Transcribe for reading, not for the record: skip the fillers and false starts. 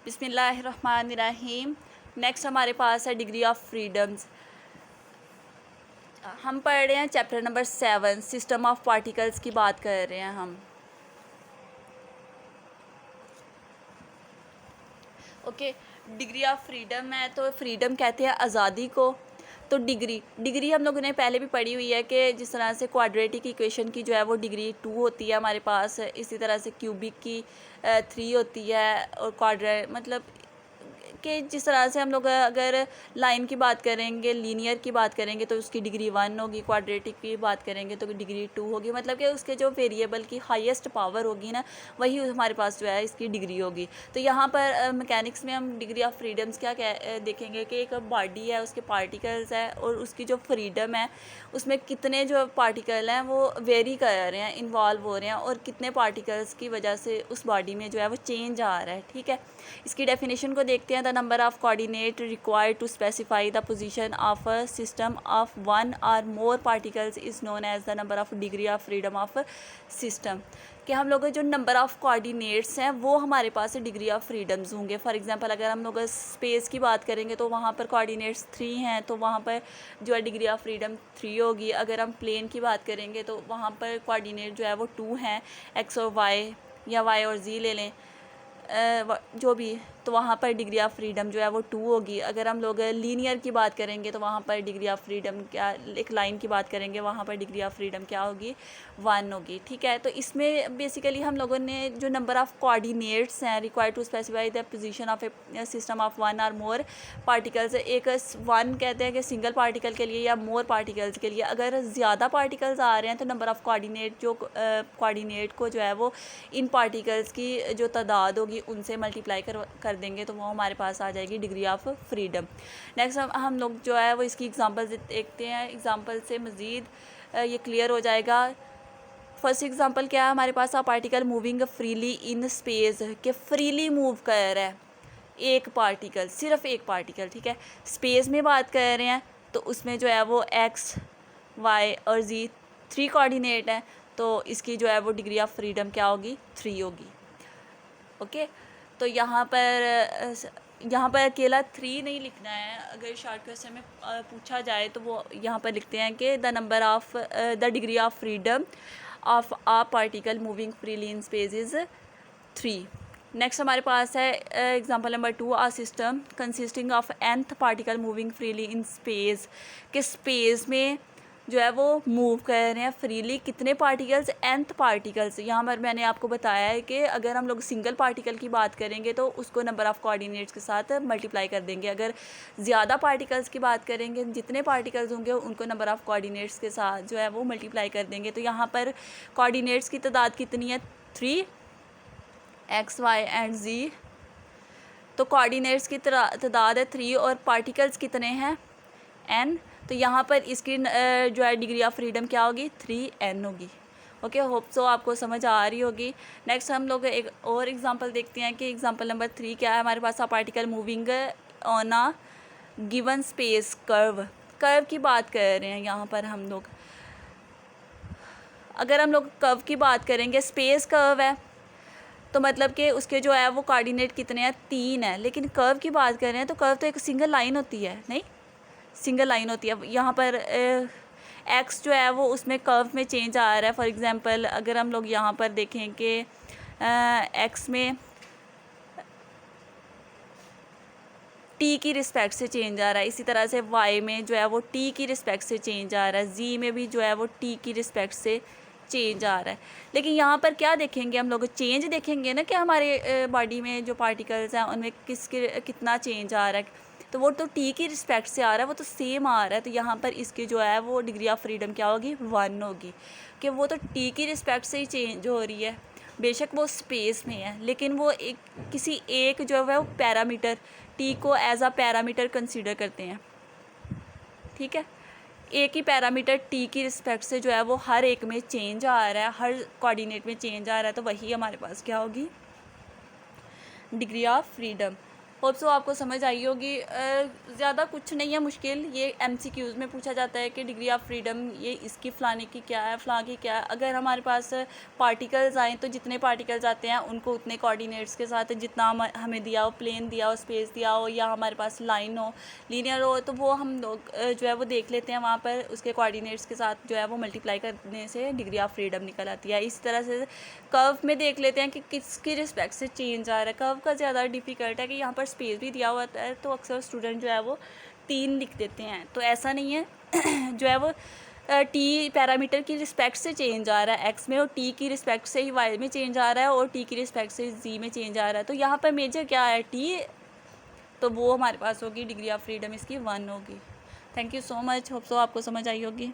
बिस्मिल्लाहिर्रहमानिर्रहीम। नेक्स्ट हमारे पास है डिग्री ऑफ फ्रीडम्स। हम पढ़ रहे हैं chapter number 7, system of particles की बात कर रहे हैं हम। ओके, डिग्री ऑफ फ्रीडम है तो फ्रीडम कहते हैं आज़ादी को। तो डिग्री हम लोगों ने पहले भी पढ़ी हुई है कि जिस तरह से क्वाड्रेटिक इक्वेशन की जो है वो डिग्री 2 होती है हमारे पास, इसी तरह से क्यूबिक की 3 होती है, और मतलब कि जिस तरह से हम लोग अगर लाइन की बात करेंगे, लीनियर की बात करेंगे तो उसकी डिग्री 1 होगी, क्वाड्रेटिक की बात करेंगे तो डिग्री 2 होगी। मतलब कि उसके जो वेरिएबल की हाईएस्ट पावर होगी ना, वही हमारे पास जो है इसकी डिग्री होगी। तो यहाँ पर मैकेनिक्स में हम डिग्री ऑफ फ्रीडम्स देखेंगे कि एक बॉडी है, उसके पार्टिकल्स है, और उसकी जो फ्रीडम है उसमें कितने जो पार्टिकल हैं वो वेरी कर रहे हैं, इन्वॉल्व हो रहे हैं, और कितने पार्टिकल्स की वजह से उस बॉडी में जो है वो चेंज आ रहा है। ठीक है, इसकी डेफिनेशन को देखते हैं। The number of coordinate required to specify the position of a system of one और more particles is known as the number of degree of freedom of system. कि हम लोग जो नंबर ऑफ कोऑर्डिनेट्स हैं वो हमारे पास डिग्री ऑफ फ्रीडम्स होंगे। For example अगर हम लोग स्पेस की बात करेंगे तो वहाँ पर कोऑर्डिनेट्स 3 हैं, तो वहाँ पर जो है डिग्री ऑफ फ्रीडम 3 होगी। अगर हम प्लेन की बात करेंगे तो वहाँ पर कोऑर्डिनेट जो है वो 2 हैं, एक्स और वाई, या वाई और जी ले लें, जो भी, तो वहाँ पर डिग्री ऑफ फ्रीडम जो है वो 2 होगी। अगर हम लोग लीनियर की बात करेंगे तो वहाँ पर डिग्री ऑफ फ्रीडम क्या, एक लाइन की बात करेंगे वहाँ पर डिग्री ऑफ फ्रीडम क्या होगी, 1 होगी। ठीक है, तो इसमें बेसिकली हम लोगों ने जो नंबर ऑफ कोऑर्डिनेट्स हैं required to specify the position of a system of one और मोर पार्टिकल्स, एक 1 कहते हैं कि सिंगल पार्टिकल के लिए, या मोर पार्टिकल्स के लिए। अगर ज़्यादा पार्टिकल्स आ रहे हैं तो नंबर ऑफ कोऑर्डिनेट जो कोऑर्डिनेट को जो है वो इन पार्टिकल्स की जो तादाद होगी उनसे मल्टीप्लाई कर देंगे तो वो हमारे पास आ जाएगी डिग्री ऑफ फ्रीडम। नेक्स्ट हम लोग जो है वो इसकी एग्जांपल देखते हैं। एग्जांपल से मज़ीद ये क्लियर हो जाएगा। फर्स्ट एग्जांपल क्या है हमारे पास, a particle moving freely in space, के फ्रीली मूव कर रहा है एक पार्टिकल, सिर्फ एक पार्टिकल। ठीक है, स्पेस में बात कर रहे हैं तो उसमें जो है वो एक्स, वाई और जी 3 कोऑर्डिनेट हैं, तो इसकी जो है वो डिग्री ऑफ फ्रीडम क्या होगी, 3 होगी। ओके, तो यहाँ पर अकेला 3 नहीं लिखना है। अगर शॉर्ट क्वेश्चन में पूछा जाए तो वो यहाँ पर लिखते हैं कि the number of the degree of freedom of a particle moving freely in space is 3। Next हमारे पास है example number 2, a system consisting of nth particle moving freely in space, कि स्पेस में जो है वो मूव कर रहे हैं फ्रीली कितने पार्टिकल्स, nth पार्टिकल्स। यहाँ पर मैंने आपको बताया है कि अगर हम लोग सिंगल पार्टिकल की बात करेंगे तो उसको नंबर ऑफ़ कोऑर्डिनेट्स के साथ मल्टीप्लाई कर देंगे। अगर ज़्यादा पार्टिकल्स की बात करेंगे, जितने पार्टिकल्स होंगे उनको नंबर ऑफ़ कोऑर्डिनेट्स के साथ जो है वो मल्टीप्लाई कर देंगे। तो यहाँ पर कोऑर्डिनेट्स की तादाद कितनी है, 3, एक्स वाई एंड जी। तो कोऑर्डिनेट्स की तादाद है 3 और पार्टिकल्स कितने हैं, n। तो यहाँ पर इसकी जो है डिग्री ऑफ फ्रीडम क्या होगी, 3n होगी। ओके, होप सो आपको समझ आ रही होगी। नेक्स्ट हम लोग एक और एग्जांपल देखते हैं कि एग्जांपल नंबर 3 क्या है हमारे पास, a particle moving on a given space curve की बात कर रहे हैं यहाँ पर हम लोग। अगर हम लोग कर्व की बात करेंगे, स्पेस कर्व है तो मतलब कि उसके जो है वो कोऑर्डिनेट कितने हैं, 3 है। लेकिन कर्व की बात कर रहे हैं तो कर्व तो एक सिंगल लाइन होती है, नहीं, सिंगल लाइन होती है। यहाँ पर एक्स जो है वो उसमें कर्व में चेंज आ रहा है। फॉर एग्जांपल अगर हम लोग यहाँ पर देखें कि एक्स में टी की रिस्पेक्ट से चेंज आ रहा है, इसी तरह से वाई में जो है वो टी की रिस्पेक्ट से चेंज आ रहा है, जी में भी जो है वो टी की रिस्पेक्ट से चेंज आ रहा है। लेकिन यहाँ पर क्या देखेंगे हम लोग, चेंज देखेंगे ना कि हमारे बॉडी में जो पार्टिकल्स हैं उनमें कितना चेंज आ रहा है। तो वो तो टी की रिस्पेक्ट से आ रहा है, वो तो सेम आ रहा है। तो यहाँ पर इसकी जो है वो डिग्री ऑफ फ्रीडम क्या होगी, 1 होगी, कि वो तो टी की रिस्पेक्ट से ही चेंज हो रही है। बेशक वो स्पेस में है लेकिन वो किसी एक जो है वो पैरामीटर, टी को एज अ पैरामीटर कंसीडर करते हैं। ठीक है, एक ही पैरामीटर टी की रिस्पेक्ट से जो है वो हर एक में चेंज आ रहा है, हर कोऑर्डिनेट में चेंज आ रहा है, तो वही हमारे पास क्या होगी, degree of freedom. Hope so आपको समझ आई होगी। ज़्यादा कुछ नहीं है मुश्किल, ये एमसीक्यूज़ में पूछा जाता है कि डिग्री ऑफ फ्रीडम ये इसकी फ़लाने की क्या है, फ़लाँ की क्या है। अगर हमारे पास पार्टिकल्स आएँ तो जितने पार्टिकल्स आते हैं उनको उतने कोऑर्डिनेट्स के साथ, जितना हमें दिया हो, प्लेन दिया हो, स्पेस दिया हो, या हमारे पास लाइन हो, लीनियर हो, तो वो हम लोग जो है वो देख लेते हैं वहाँ पर, उसके कोऑर्डिनेट्स के साथ जो है वो मल्टीप्लाई करने से डिग्री ऑफ फ्रीडम निकल आती है। इस तरह से कर्व में देख लेते हैं कि किसकी रिस्पेक्ट से चेंज आ रहा है। कर्व का ज़्यादा डिफ़िकल्ट है कि यहाँ पर स्पेस भी दिया हुआ है, तो अक्सर स्टूडेंट जो है वो 3 लिख देते हैं, तो ऐसा नहीं है। जो है वो टी पैरामीटर की रिस्पेक्ट से चेंज आ रहा है एक्स में, और टी की रिस्पेक्ट से ही वाई में चेंज आ रहा है, और टी की रिस्पेक्ट से जी में चेंज आ रहा है। तो यहाँ पर मेजर क्या है, टी, तो वो हमारे पास होगी डिग्री ऑफ फ्रीडम इसकी 1 होगी। Thank you so much, hope so आपको समझ आई होगी।